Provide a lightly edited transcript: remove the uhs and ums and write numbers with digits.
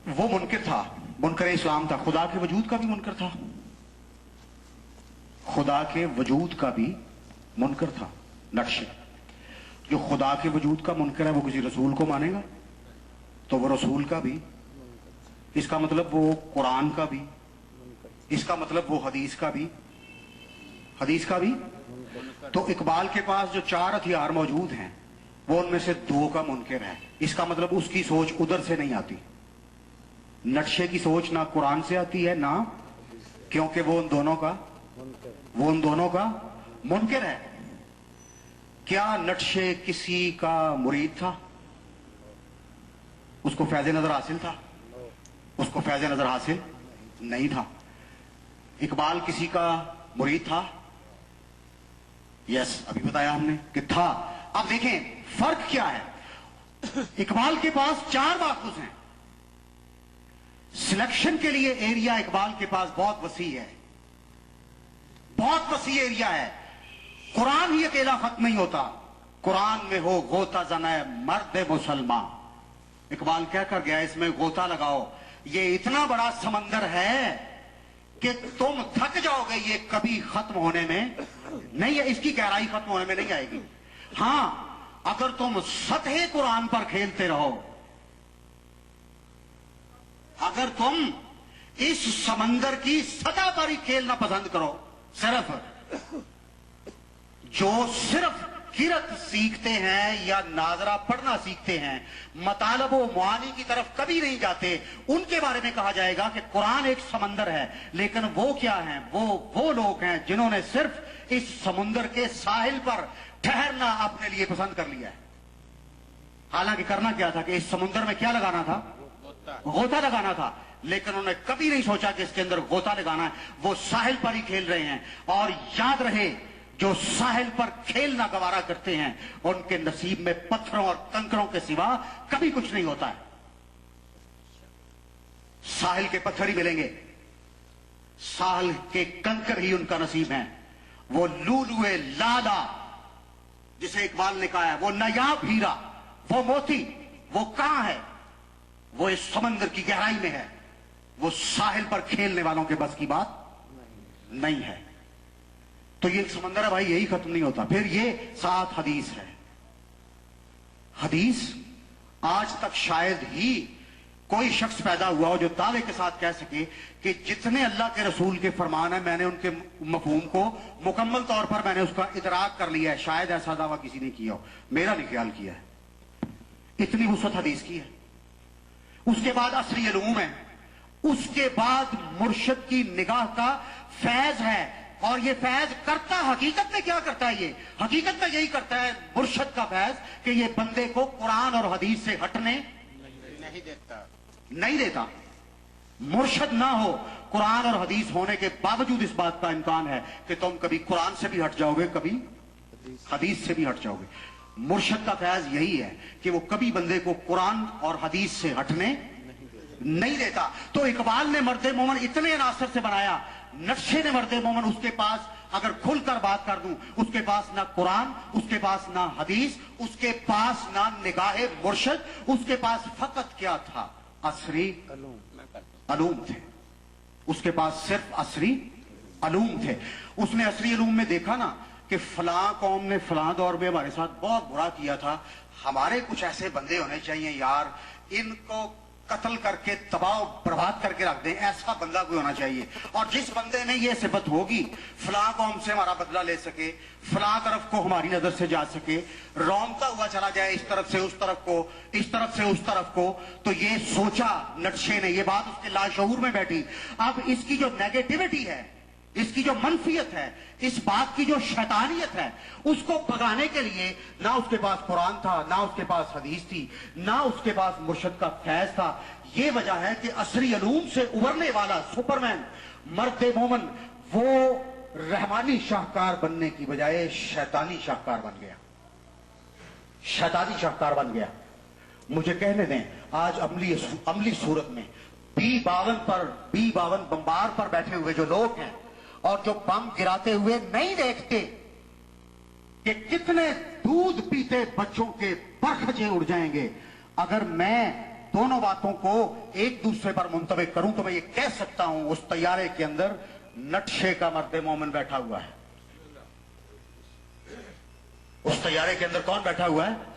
वो मुनकर था, मुनकर इस्लाम था, खुदा के वजूद का भी मुनकर था, खुदा के वजूद का भी मुनकर था। नक्शे जो खुदा के वजूद का मुनकर है वो किसी रसूल को मानेगा तो वो रसूल का भी, इसका मतलब वो कुरान का भी, इसका मतलब वो हदीस का भी, हदीस का भी। तो इकबाल के पास जो 4 हथियार मौजूद हैं वो उनमें से 2 का मुनकर है, इसका मतलब उसकी सोच उधर से नहीं आती। नक्शे की सोच ना कुरान से आती है ना, क्योंकि वो उन दोनों का मुनकर है। क्या नक्शे किसी का मुरीद था? उसको फैज़ नजर हासिल था? उसको फैज़ नजर हासिल नहीं था। इकबाल किसी का मुरीद था? यस, अभी बताया हमने कि था। अब देखें फर्क क्या है। इकबाल के पास 4 माखूज हैं। सिलेक्शन के लिए एरिया इकबाल के पास बहुत वसी है, बहुत वसी एरिया है। कुरान ही अकेला खत्म नहीं होता। कुरान में हो गोता जनाए मर्द मुसलमान, इकबाल क्या कर गया, इसमें गोता लगाओ। ये इतना बड़ा समंदर है कि तुम थक जाओगे, ये कभी खत्म होने में नहीं है, इसकी गहराई खत्म होने में नहीं आएगी। हां, अगर तुम सतह कुरान पर खेलते रहो, अगर तुम इस समंदर की सतह पर ही खेलना पसंद करो, जो सिर्फ किरत सीखते हैं या नाजरा पढ़ना सीखते हैं, मतलब वो मुआनी की तरफ कभी नहीं जाते, उनके बारे में कहा जाएगा कि कुरान एक समंदर है। लेकिन वो क्या है, वो लोग हैं जिन्होंने सिर्फ इस समुंदर के साहिल पर ठहरना अपने लिए पसंद कर लिया है। हालांकि करना क्या था कि इस समुंदर में क्या लगाना था, गोता लगाना था, लेकिन उन्होंने कभी नहीं सोचा कि इसके अंदर गोता लगाना है। वो साहिल पर ही खेल रहे हैं। और याद रहे, जो साहिल पर खेलना गवारा करते हैं उनके नसीब में पत्थरों और कंकरों के सिवा कभी कुछ नहीं होता है। साहिल के पत्थर ही मिलेंगे, साहिल के कंकर ही उनका नसीब है। वो लूलुए लाला जिसे इकबाल ने कहा है, वो नायाब हीरा, वो मोती, वो कहां है? वो इस समंदर की गहराई में है। वो साहिल पर खेलने वालों के बस की बात नहीं है। तो ये समंदर है भाई, यही खत्म नहीं होता। फिर ये 7 हदीस है। हदीस आज तक शायद ही कोई शख्स पैदा हुआ हो जो दावे के साथ कह सके कि जितने अल्लाह के रसूल के फरमान है मैंने उनके मफहूम को मुकम्मल तौर पर मैंने उसका इदराक कर लिया है। शायद ऐसा दावा किसी ने किया हो, मेरा नहीं ख्याल किया है। इतनी वुसअत हदीस की है। उसके बाद असरी उलूम है, उसके बाद मुर्शिद की निगाह का फैज है। और ये फैज करता हकीकत में क्या करता है? ये हकीकत में यही करता है मुर्शिद का फैज कि ये बंदे को कुरान और हदीस से हटने नहीं देता। मुर्शिद ना हो, कुरान और हदीस होने के बावजूद इस बात का इम्कान है कि तुम कभी कुरान से भी हट जाओगे, कभी हदीस से भी हट जाओगे। मुर्शिद का फैज यही है कि वो कभी बंदे को कुरान और हदीस से हटने नहीं देता। तो इकबाल ने मर्द मोमन इतने अनासर से बनाया, नक्शे ने मर्द मोमन, उसके पास अगर खुलकर बात कर दूं, उसके पास ना कुरान, उसके पास ना हदीस, उसके पास ना निगाहे मुर्शिद, उसके पास फकत क्या था? असरी अलूम थे। उसके पास सिर्फ असरी अलूम थे। उसने असरी अलूम में देखा ना कि फलां कौम ने फलां दौर में हमारे साथ बहुत बुरा किया था, हमारे कुछ ऐसे बंदे होने चाहिए यार, इनको कत्ल करके तबाह बर्बाद करके रख दें, ऐसा बंदा कोई होना चाहिए। और जिस बंदे ने ये सिफत होगी, फलां कौम से हमारा बदला ले सके, फलां तरफ को हमारी नजर से जा सके, रौंदता हुआ चला जाए इस तरफ से उस तरफ को, इस तरफ से उस तरफ को, तो ये सोचा नक्शे ने, ये बात उसके लाशऊर में बैठी। अब इसकी जो नेगेटिविटी है, इसकी जो मनफियत है, इस बात की जो शैतानियत है, उसको भगाने के लिए ना उसके पास कुरान था, ना उसके पास हदीस थी, ना उसके पास मुर्शिद का फैज था। ये वजह है कि असरी अलूम से उभरने वाला सुपरमैन मर्द मोमन वो रहमानी शाहकार बनने की बजाय शैतानी शाहकार बन गया, शैतानी शाहकार बन गया। मुझे कहने दें, आज अमली सूरत में B52 बम्बार पर बैठे हुए जो लोग हैं और जो बम गिराते हुए नहीं देखते कि कितने दूध पीते बच्चों के बरखचे उड़ जाएंगे अगर मैं दोनों बातों को एक दूसरे पर मुंतबिक करूं तो मैं ये कह सकता हूं उस तैयारे के अंदर नटशे का मर्द मोमिन बैठा हुआ है। उस तैयारे के अंदर कौन बैठा हुआ है?